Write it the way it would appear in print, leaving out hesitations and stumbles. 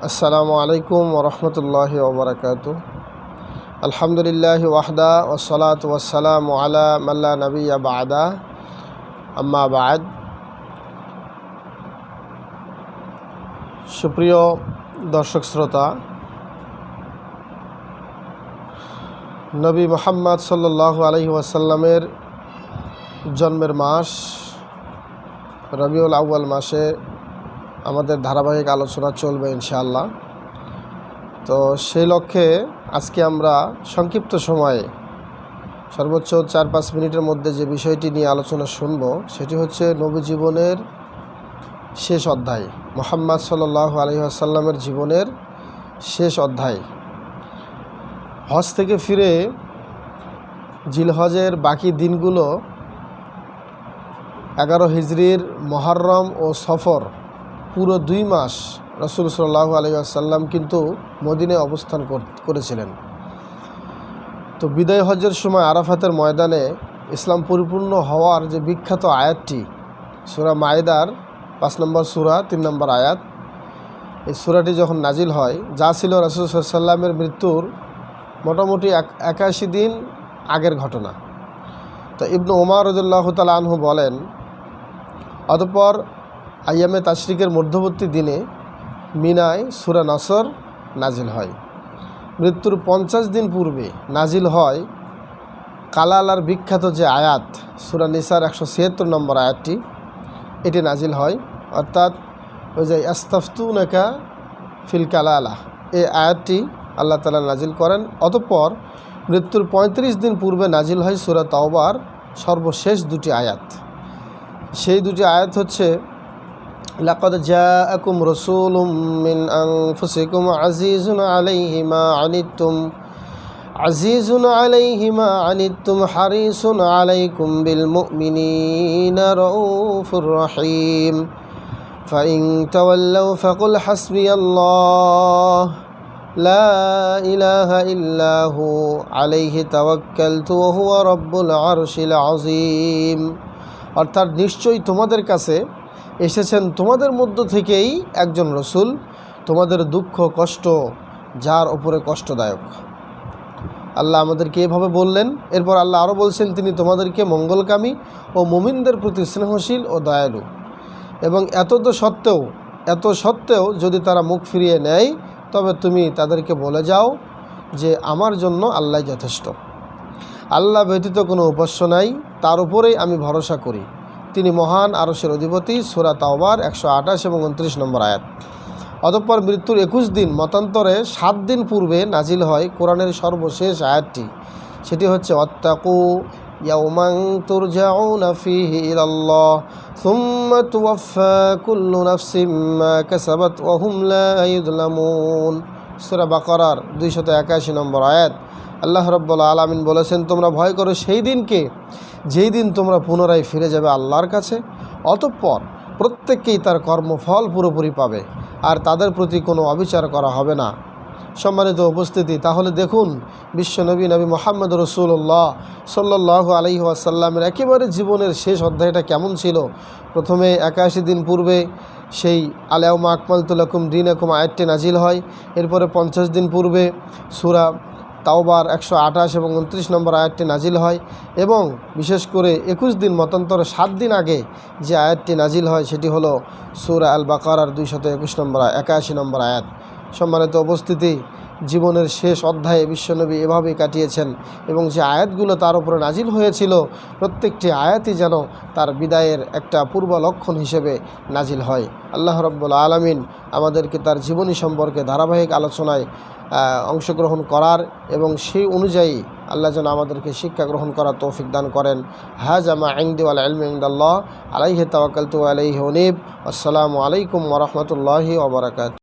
আসসালামু আলাইকুম ওরহমতুল্লাহি ওবরাকাতু। আলহামদুলিল্লাহি ওয়াহদা ওয়াসসালাতু ওয়াসসালামু আলা মাল্লা নাবিয়্যা বা'দা, আম্মা বা'দ। সুপ্রিয় দর্শক শ্রোতা, নবী মুহাম্মদ সাল্লাল্লাহু আলাইহি ওয়াসাল্লামের জন্মের মাস রবিউল আউয়াল মাসে আমাদের ধারাবাহিক আলোচনা চলবে ইনশাআল্লাহ। তো সেই লক্ষ্যে আজকে আমরা সংক্ষিপ্ত সময়ে সর্বোচ্চ 4-5 মিনিটের মধ্যে যে বিষয়টি নিয়ে আলোচনা শুনব সেটি হচ্ছে নবী জীবনের শেষ অধ্যায়, মুহাম্মদ সাল্লাল্লাহু আলাইহি ওয়াসাল্লামের জীবনের শেষ অধ্যায়। হজ থেকে ফিরে জিলহজের বাকি দিনগুলো 11 হিজরির মুহররম ও সফর, পুরো 2 মাস রাসূল সাল্লাল্লাহু আলাইহি ওয়াসাল্লাম কিন্তু মদিনায় অবস্থান করেছিলেন। তো বিদায় হজের সময় আরাফাতের ময়দানে ইসলাম পরিপূর্ণ হওয়ার যে বিখ্যাত আয়াতটি, সূরা মায়েদার 5 নম্বর সূরা 3 নম্বর আয়াত, এই সূরাটি যখন নাজিল হয়, যা ছিল রাসূল সাল্লাল্লাহু আলাইহি ওয়াসাল্লামের মৃত্যুর মোটামুটি 81 দিন আগের ঘটনা। তো ইবনে ওমর রাদিয়াল্লাহু তাআলা আনহু বলেন, অতঃপর আইয়ামে তাশরিকের মধ্যবর্তী দিনে মিনায় সূরা নসর নাজিল হয়। মৃত্যুর 50 দিন পূর্বে নাজিল হয় কালালার বিখ্যাত যে আয়াত, সূরা নিসার 176 নম্বর আয়াতটি, এটি নাজিল হয়। অর্থাৎ ওই যে আস্তাফতুনাকা ফিল কালালা, এই আয়াতটি আল্লাহ তাআলা নাজিল করেন। অতঃপর মৃত্যুর 35 দিন পূর্বে নাজিল হয় সূরা তাওবার সর্বশেষ 2টি আয়াত। সেই 2টি আয়াত হচ্ছে, লাকাদ জাআকুম রাসূলুম মিন আনফুসিকুম আজিজুন আলাইহি মা আনিতুম হারিসুন আলাইকুম বিল মুমিনিনা রাউফুর রহিম ফাইন তাওয়াল্লাউ ফাকুল হাসবিয়াল্লাহ লা ইলাহা ইল্লাহু আলাইহি তাওয়াক্কালতু ওয়া হুয়া রাব্বুল আরশিল আযীম। অর্থাৎ নিশ্চয়ই তোমাদের কাছে এসেছেন তোমাদের মধ্য থেকেই একজন রসুল, তোমাদের দুঃখ কষ্ট যার উপরে কষ্টদায়ক। আল্লাহ আমাদেরকে এভাবে বললেন। এরপর আল্লাহ আরও বলছেন, তিনি তোমাদেরকে মঙ্গলকামী ও মুমিনদের প্রতি স্নেহশীল ও দয়ালু। এবং এত সত্ত্বেও যদি তারা মুখ ফিরিয়ে নেয়, তবে তুমি তাদেরকে বলে যাও যে আমার জন্য আল্লাহ যথেষ্ট। আল্লাহ ব্যতীত কোনো উপাস্য নাই, তার উপরেই আমি ভরসা করি, তিনি মহান আরশের অধিপতি। সূরা তাওবার 128 এবং 29 নম্বর আয়াত। অতঃপর মৃত্যুর 21 দিন মতান্তরে 7 দিন পূর্বে নাজিল হয় কোরআনের সর্বশেষ আয়াতটি, সেটি হচ্ছে ওয়াত্তাকু ইয়াওমান তুরজাউনা ফীহি ইলাল্লাহ সুম্মা তুওয়াফা কুল্লু নাফসিম মা কাসাবাত ওয়া হুম লা ইউযলামুন। সূরা বাকারার 281 নম্বর আয়াত। আল্লাহ রাব্বুল আলামিন বলেছেন, তোমরা ভয় করো সেই দিনকে যেই দিন তোমরা পুনরায় ফিরে যাবে আল্লাহর কাছে, অতঃপর প্রত্যেককেই তার কর্মফল পুরোপুরি পাবে, আর তাদের প্রতি কোনো অবিচার করা হবে না। সম্মানিত উপস্থিতি, তাহলে দেখুন বিশ্বনবী নবী মুহাম্মদ রাসূলুল্লাহ সাল্লাল্লাহু আলাইহি ওয়াসাল্লামের একেবারে জীবনের শেষ অধ্যায়টা কেমন ছিল। প্রথমে 81 দিন পূর্বে সেই আল-ইয়াওমা আকমালতু লাকুম দীনাকুম আয়াতটি নাজিল হয়। এরপরে 50 দিন পূর্বে সূরা তাওবার 128 এবং 29 নম্বর আয়াতটি নাজিল হয়। এবং বিশেষ করে 21 দিন মতান্তরে 7 দিন আগে যে আয়াতটি নাজিল হয় সেটি হলো সূরা আল বাকারার 281 নম্বর আয়াত। সম্মানিত উপস্থিতি, জীবনের শেষ অধ্যায়ে বিশ্বনবী এভাবেই কাটিয়েছেন এবং যে আয়াতগুলো তার উপরে নাজিল হয়েছিল প্রত্যেকটি আয়াতই যেন তার বিদায়ের একটা পূর্ব লক্ষণ হিসেবে নাজিল হয়। আল্লাহ রাব্বুল আলামিন আমাদেরকে তার জীবনী সম্পর্কে ধারাবাহিক আলোচনায় অংশগ্রহণ করার এবং সেই অনুযায়ী আল্লাহ যেন আমাদেরকে শিক্ষা গ্রহণ করার তৌফিক দান করেন। হাযা মা ইনদি ওয়াল ইলমু ইনদাল্লাহ আলাইহি তাওয়াক্কালতু ওয়া আলাইহি উনীব। আসসালামু আলাইকুম ওয়া রাহমাতুল্লাহি ওয়া বারাকাতুহু।